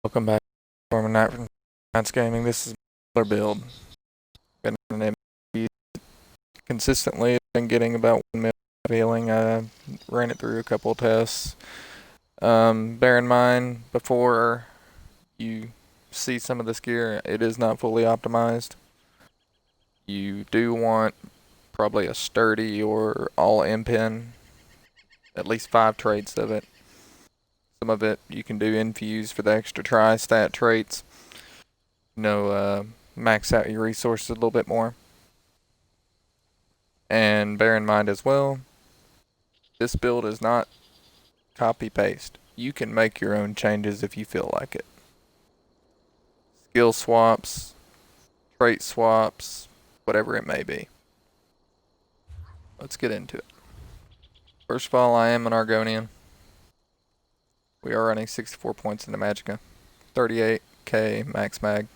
Welcome back to Storm and Night from Night's Gaming. This is my build. Been an MP consistently. Been getting about 1 million healing. I ran it through a couple of tests. Bear in mind, before you see some of this gear, it is not fully optimized. You do want probably a sturdy or all Impen, at least 5 traits of it. Some of it you can do infuse for the extra tri-stat traits. Max out your resources a little bit more. And bear in mind as well, this build is not copy-paste. You can make your own changes if you feel like it. Skill swaps, trait swaps, whatever it may be. Let's get into it. First of all, I am an Argonian. We are running 64 points in the Magicka, 38k max mag,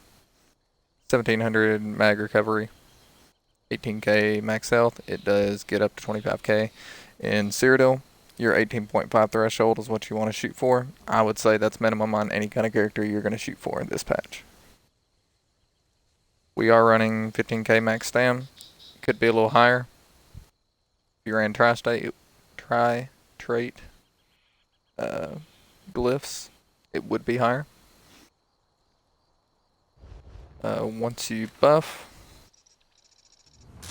1700 mag recovery, 18k max health. It does get up to 25k. In Cyrodiil, your 18.5 threshold is what you want to shoot for. I would say that's minimum on any kind of character you're going to shoot for in this patch. We are running 15k max stam. Could be a little higher. If you ran tri-trait glyphs, it would be higher. Once you buff, you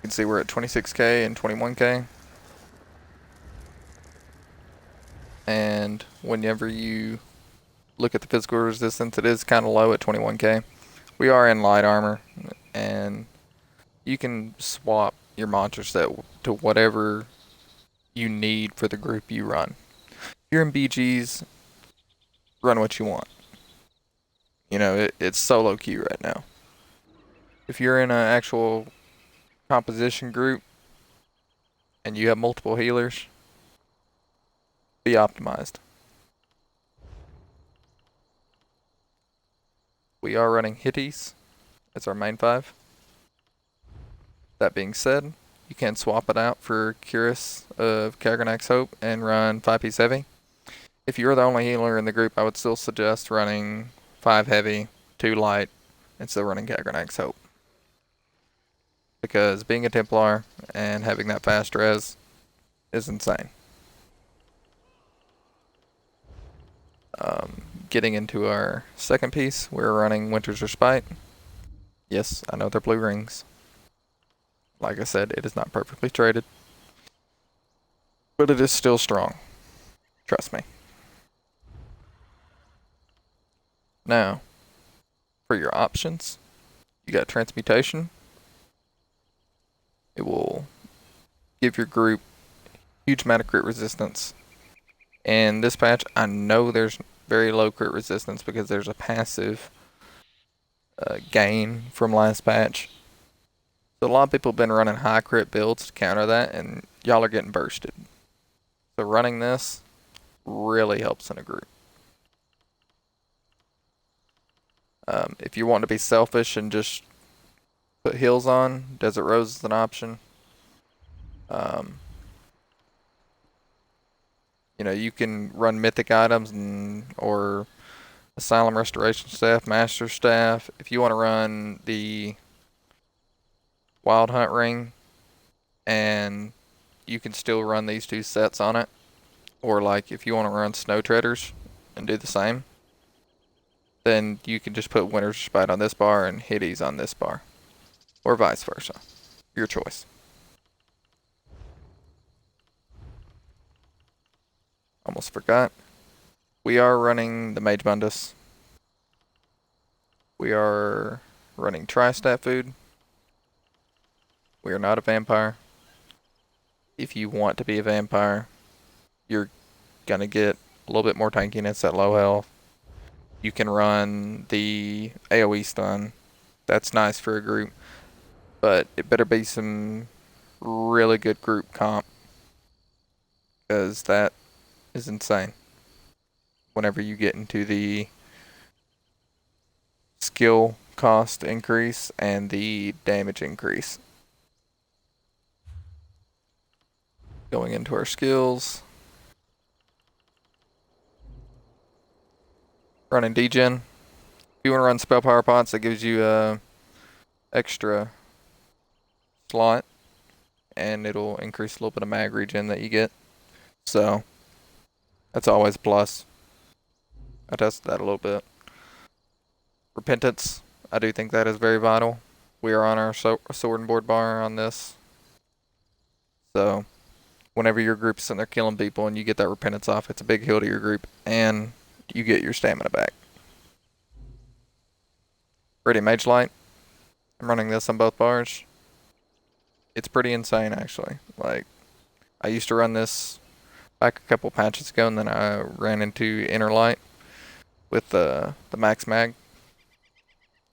can see we're at 26k and 21k. And whenever you look at the physical resistance, it is kind of low at 21k. We are in light armor, and you can swap your monster set to whatever you need for the group you run. If you're in BGs, run what you want. It's solo queue right now. If you're in an actual composition group and you have multiple healers, be optimized. We are running Hittis as our main 5. That being said, you can swap it out for Curus of Arconach's Hope and run 5-piece heavy. If you're the only healer in the group, I would still suggest running 5 heavy, 2 light, and still running Arconach's Hope. Because being a Templar and having that fast res is insane. Getting into our second piece, we're running Winter's Respite. Yes, I know they're blue rings. Like I said, it is not perfectly traded, but it is still strong. Trust me. Now, for your options, you got Transmutation. It will give your group huge amount of crit resistance. In this patch, I know there's very low crit resistance because there's a passive gain from last patch. So a lot of people have been running high crit builds to counter that, and y'all are getting bursted. So running this really helps in a group. If you want to be selfish and just put heals on, Desert Rose is an option. You can run mythic items or Asylum Restoration Staff, Master Staff. If you want to run the Wild Hunt Ring, and you can still run these 2 sets on it. Or like if you want to run Snow Treaders and do the same, then you can just put Winter's Respite on this bar and Hittis on this bar. Or vice versa. Your choice. Almost forgot. We are running the Mage Mundus. We are running Tri-Stat Food. We are not a vampire. If you want to be a vampire, you're gonna get a little bit more tankiness at low health. You can run the AoE stun. That's nice for a group, but it better be some really good group comp, because that is insane whenever you get into the skill cost increase and the damage increase. Going into our skills, running degen. If you want to run spell power pots, that gives you a extra slot, and it'll increase a little bit of mag regen that you get. So that's always a plus. I tested that a little bit. Repentance, I do think that is very vital. We are on our sword and board bar on this. So whenever your group's sitting there killing people and you get that repentance off, it's a big heal to your group, and you get your stamina back. Ready Mage Light. I'm running this on both bars. It's pretty insane, actually. Like, I used to run this back a couple patches ago, and then I ran into Inner Light with the max mag.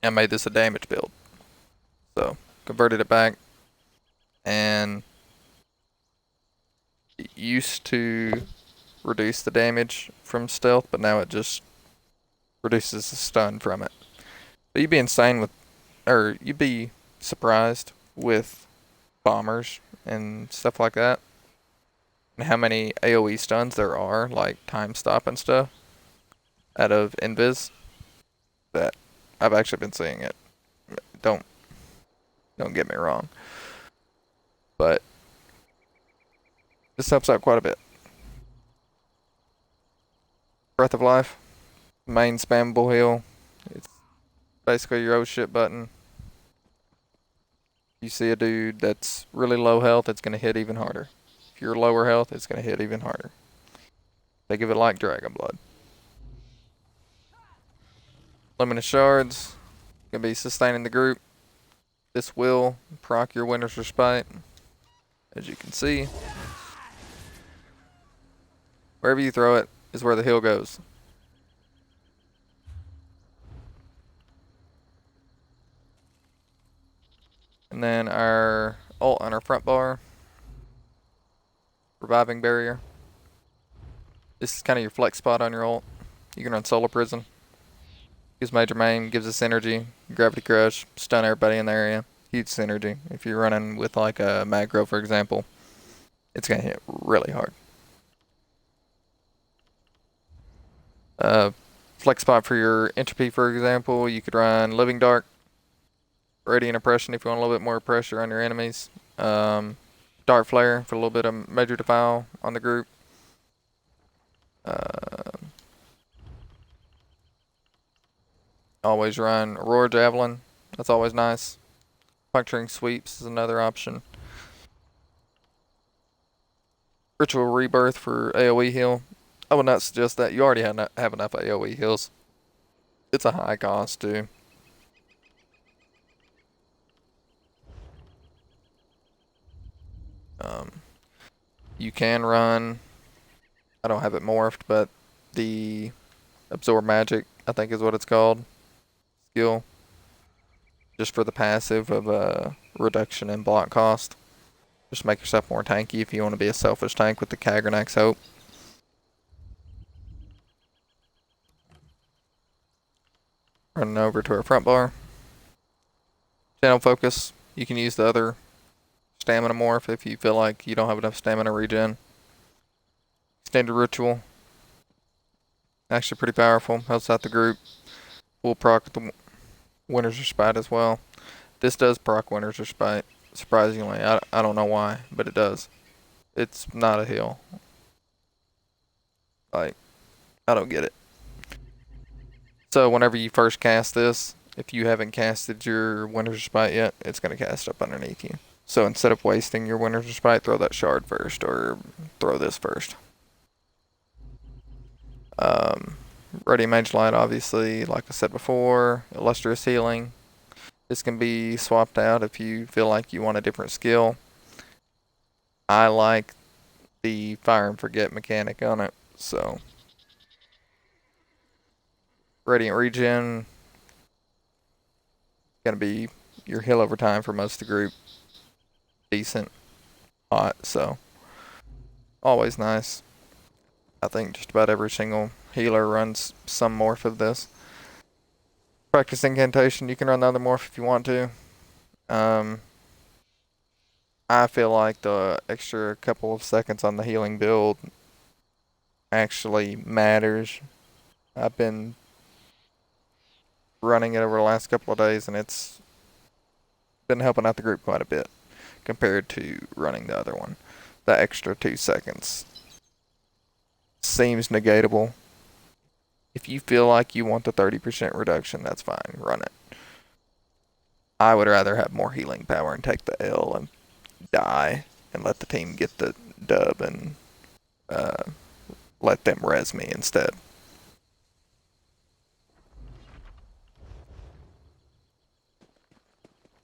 I made this a damage build. So, converted it back, and it used to reduce the damage from stealth, but now it just reduces the stun from it. But you'd be insane with, or you'd be surprised with bombers and stuff like that, and how many AoE stuns there are, like time stop and stuff, out of invis, that I've actually been seeing it. Don't get me wrong, but this helps out quite a bit. Breath of Life, main spammable heal. It's basically your oh shit button. You see a dude that's really low health, it's going to hit even harder. If you're lower health, it's going to hit even harder. Think of it like Dragon Blood. Luminous Shards, going to be sustaining the group. This will proc your Winter's Respite, as you can see. Wherever you throw it is where the heal goes. And then our ult on our front bar. Reviving Barrier. This is kind of your flex spot on your ult. You can run Solar Prison. Gives major maim, gives us energy. Gravity Crush, stun everybody in the area. Huge synergy. If you're running with like a Magro, for example, it's going to hit really hard. Flex spot for your entropy, for example, you could run Living Dark, Radiant Oppression if you want a little bit more pressure on your enemies. Dark Flare for a little bit of Major Defile on the group. Always run Aurora Javelin. That's always nice. Puncturing Sweeps is another option. Ritual Rebirth for AoE heal. I would not suggest that. You already have enough AoE heals. It's a high cost too. You can run, I don't have it morphed, but the Absorb Magic, I think is what it's called, skill. Just for the passive of a reduction in block cost. Just make yourself more tanky if you want to be a selfish tank with the Kagranak's Hope. Running over to our front bar. Channel Focus. You can use the other Stamina Morph if you feel like you don't have enough stamina regen. Standard Ritual. Actually pretty powerful. Helps out the group. Will proc the Winter's Respite as well. This does proc Winter's Respite. Surprisingly. I don't know why, but it does. It's not a heal. Like, I don't get it. So whenever you first cast this, if you haven't casted your Winter's Respite yet, it's going to cast up underneath you. So instead of wasting your Winter's Respite, throw that shard first, or throw this first. Ready Mage Light, obviously, like I said before. Illustrious Healing. This can be swapped out if you feel like you want a different skill. I like the Fire and Forget mechanic on it, so. Radiant Regen. Gonna be your heal over time for most of the group. Decent. Hot, so. Always nice. I think just about every single healer runs some morph of this. Practice Incantation, you can run the other morph if you want to. I feel like the extra couple of seconds on the healing build actually matters. I've been running it over the last couple of days, and it's been helping out the group quite a bit compared to running the other one. The extra 2 seconds seems negatable. If you feel like you want the 30% reduction, that's fine, run it. I would rather have more healing power and take the L and die and let the team get the dub and let them res me instead.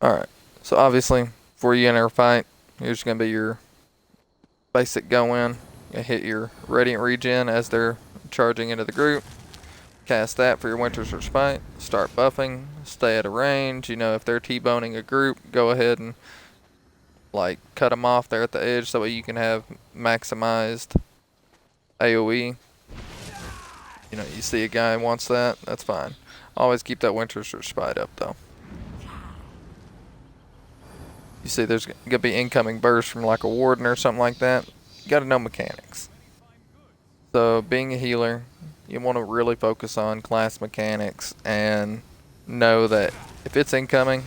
Alright, so obviously, before you enter a fight, here's going to be your basic go in. You hit your Radiant Regen as they're charging into the group. Cast that for your Winter's Respite. Start buffing. Stay at a range. You know, if they're T-boning a group, go ahead and like cut them off there at the edge so that you can have maximized AoE. You know, you see a guy who wants that, that's fine. Always keep that Winter's Respite up though. You see there's going to be incoming bursts from like a warden or something like that. You got to know mechanics. So being a healer, you want to really focus on class mechanics and know that if it's incoming,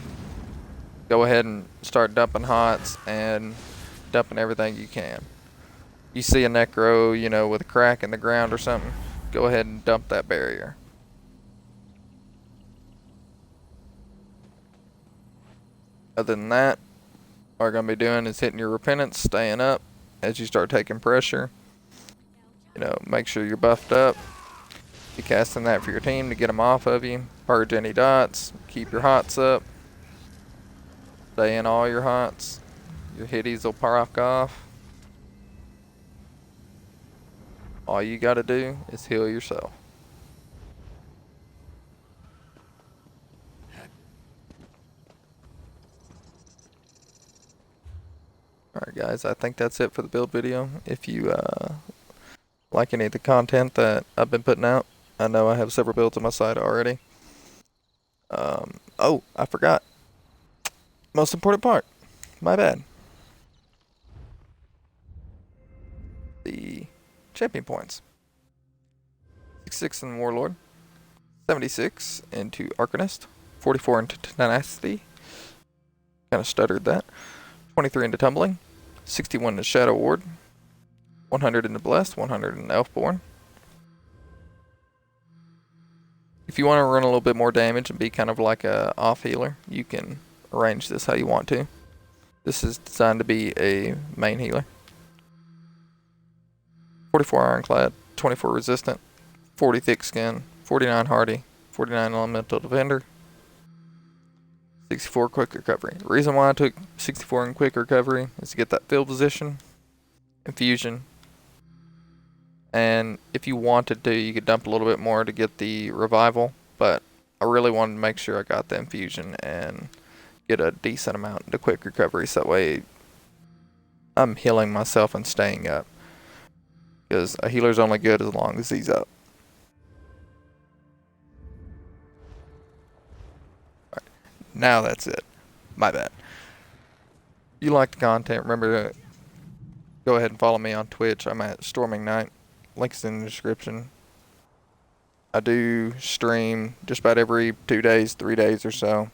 go ahead and start dumping hots and dumping everything you can. You see a necro, you know, with a crack in the ground or something, go ahead and dump that barrier. Other than that, what you're going to be doing is hitting your repentance, staying up as you start taking pressure. You know, make sure you're buffed up. Be casting that for your team to get them off of you. Purge any dots. Keep your hots up. Stay in all your hots. Your hitties will proc off. All you got to do is heal yourself. Alright guys, I think that's it for the build video. If you like any of the content that I've been putting out, I know I have several builds on my site already. Oh, I forgot. Most important part. My bad. The champion points. 66 in Warlord. 76 into Arcanist. 44 into Tenacity. Kind of stuttered that. 23 into Tumbling. 61 into Shadow Ward. 100 into Blessed. 100 into Elfborn. If you want to run a little bit more damage and be kind of like a off healer, you can arrange this how you want to. This is designed to be a main healer. 44 Ironclad, 24 Resistant, 40 Thick Skin, 49 Hardy, 49 Elemental Defender, 64 Quick Recovery. The reason why I took 64 in Quick Recovery is to get that field position, infusion, and if you wanted to, you could dump a little bit more to get the revival, but I really wanted to make sure I got the infusion and get a decent amount into Quick Recovery, so that way I'm healing myself and staying up. Because a healer's only good as long as he's up. Alright, now that's it. My bad. If you like the content, remember to go ahead and follow me on Twitch. I'm at Storming Knight. Links in the description. I do stream just about every 2 days, 3 days or so.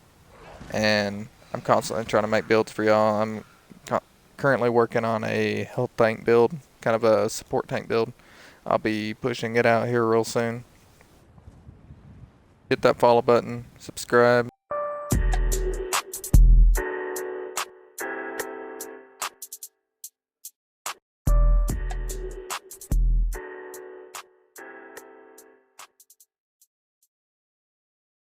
And I'm constantly trying to make builds for y'all. I'm currently working on a health tank build, kind of a support tank build. I'll be pushing it out here real soon. Hit that follow button, subscribe.